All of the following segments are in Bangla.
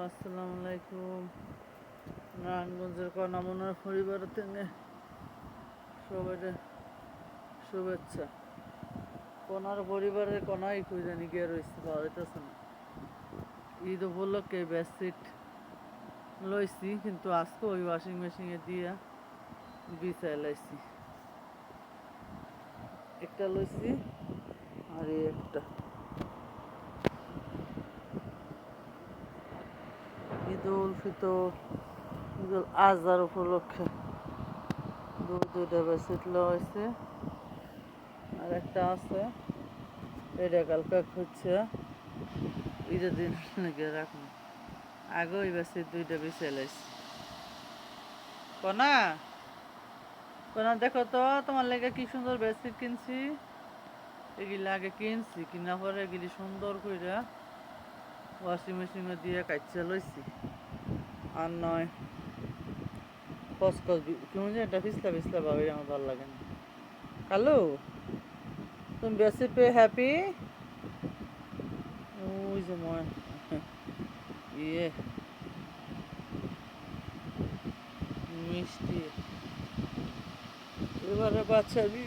আসসালামু আলাইকুম। নারায়ণগঞ্জের কণামনার পরিবার থেকে সবাই শুভেচ্ছা। কণার পরিবারের কণাই খুঁজে গিয়ে রয়েছে, পাওয়া যাইতেছে না। ঈদ উপলক্ষে বেডশিট লইছি, কিন্তু আজকে ওই ওয়াশিং মেশিনে দিয়া বিছাই লাইছি। একটা লইছি আর এই একটা। ঈদ উল ফিতর, ঈদ উল আজহার উপলক্ষে দুইটা বেডশিট লওয়া হয়েছে, আর একটা আছে, এটা কালকে হচ্ছে ঈদের দিন নাকি রাখুন। আগে ওই বেডশিট দুইটা বিছিয়ে লাইছি। কনা কনা দেখো তো, তোমার লেগে কি সুন্দর বেডশিট কিনছি। এগুলি আগে কিনছি, কিনা পরে এগুলি সুন্দর করে ওয়াশিং মেশিনে দিয়ে কাচ্চা লইছি। আর নয় কসকস কেমন যে এটা পিছলা পিছলা ভাবে আমার ভালো লাগে না। কালো তুমি বেডশিট পেয়ে হ্যাপি? ওই যে ময় ইয়ে মিষ্টি এবারে বাচ্চাবি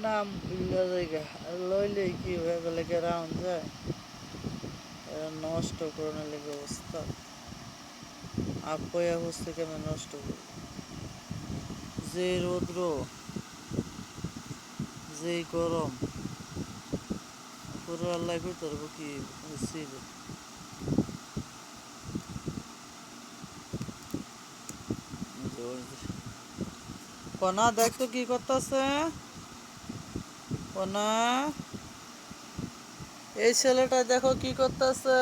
নাম ভুলা জায়গা লইলে কি হয়ে গেলে রাউন্ড যায়, এরা নষ্ট করে লেগে অবস্থা। আপয়া হচ্ছে কেন নষ্ট করি, যে রৌদ্র, যে গরম, পুরো আল্লাহ করতে পারবো কি ছিল। কনা দেখতো কি করতেছে। কনা এই ছেলেটা দেখো কি করতেছে।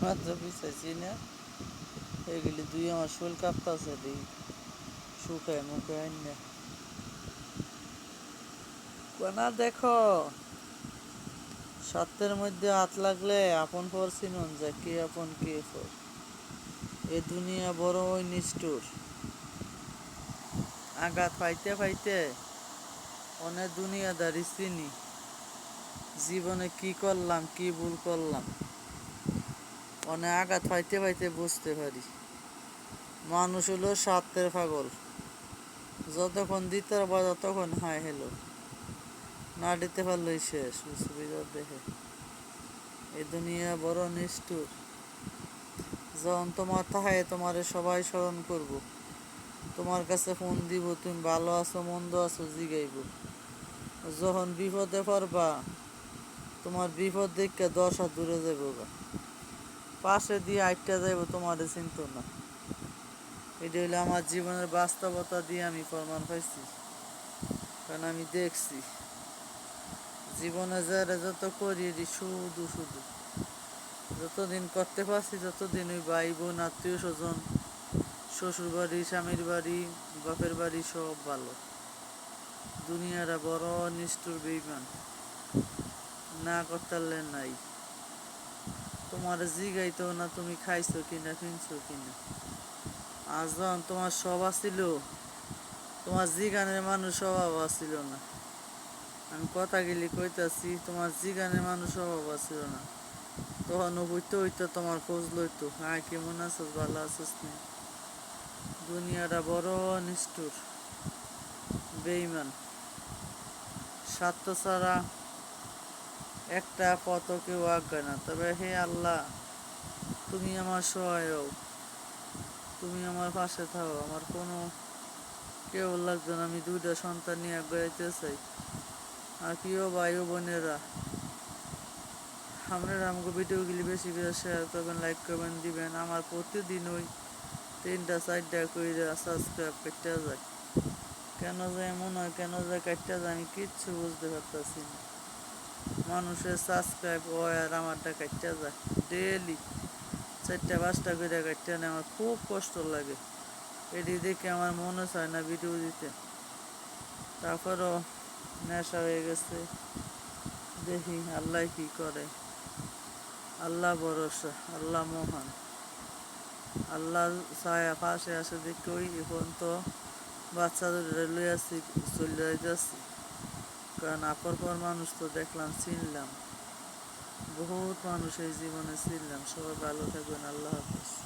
মাত্র পিছাইছি না, এগুলি দুই আমার শোল কাঁপতেছে, দিই শুকায় মুখে আইন। কনা দেখো, স্বার্থের মধ্যে হাত লাগলে আপন পর চিনুন যায়, কে আপন কে পর। এ দুনিয়া বড়ই নিষ্ঠুর। আঘাত পাইতে পাইতে অনেক দুনিয়াদারি চিনি, জীবনে কি করলাম কি ভুল করলাম অনেক আঘাত পাইতে পাইতে বুঝতে পারি। মানুষ হলো স্বার্থের পাগল, যতক্ষণ দিতে পারবা ততক্ষণ হাই হেলো, না দিতে পারলেই শেষ সুবিধা দেখে। এই দুনিয়া বড় নিষ্ঠুর। যখন তোমার তাহায় তোমারে সবাই স্মরণ করব, তোমার কাছে ফোন দিব, তুমি ভালো আছো মন্দ আছো জিগাইব। যখন বিপদে পারবা, তোমার বিপদ দেখে 10 হাত দূরে যাইব, পাশে দিয়ে আটটা যাইব, তোমার চিন্ত না। এটা হইলে আমার জীবনের বাস্তবতা দিয়ে আমি প্রমাণ পাইছি, কারণ আমি দেখছি জীবনে যারা যত করি শুধু শুধু যতদিন করতে পারছি, যতদিন ওই ভাই বোন আত্মীয় স্বজন, শ্বশুর বাড়ি স্বামীর বাড়ি বাপের বাড়ি সব ভালো। দুনিয়ারা বড় নিষ্ঠুর বেইমান, না করতে নাই। তোমার জিগাইতো না তুমি খাইছো কিনা কিনছো কিনা। আজ যখন তোমার সব আসিল, তোমার জিগানের মানুষ স্বভাব আসিল না। আমি কথা গেলি কইতাছি, তোমার জিগানের মানুষ স্বভাব আসিল না। তখন হইতো হইতো তোমার খোঁজ লইতো, হ্যাঁ কেমন আছিস, ভালো আছিস নি। দুনিয়াটা বড় নিষ্ঠুর বেইমান, স্বার্থ ছাড়া একটা পথ কেউ আজ্ঞা না। তবে হে আল্লাহ, তুমি আমার সহায়ক, তুমি আমার পাশে থাকো। আমার কোনো কেউ লাগবে না, আমি 2টা সন্তান নিয়ে বেড়াইতে চাই। আর প্রিয় ভাই ও বোনেরা, আপনারা আমাকে ভিডিওগুলি বেশি করে শেয়ার করবেন, লাইক করবেন, দিবেন। আমার প্রতিদিন ওই 3টা 4টা করে সাবস্ক্রাইব করতে যায়। কেন যায় এমন হয়, কেন যায় কাটতে যায়, আমি কিচ্ছু বুঝতে পারতেছি না। মানুষের সাবস্ক্রাইব হয় আর আমারটা কাটতে যায় ডেলি 4টা 5টা করে কাটতে নেয়। আমার খুব কষ্ট লাগে, এটি দেখে আমার মনে চায় না ভিডিও দিতে। তারপরও নেশা হয়ে গেছে, দেখি আল্লাহ কি করে। আল্লাহ ভরসা, আল্লাহ মহান, আল্লাহ ছায়া পাশে আসে দেখে ওই এখন তো বাচ্চাদের লইয়া চলে যাইতেছি, কারণ আপর পর মানুষ তো দেখলাম চিনলাম, বহুত মানুষ এই জীবনে ছিলাম। সবাই ভালো থাকবেন। আল্লাহ হাফেজ।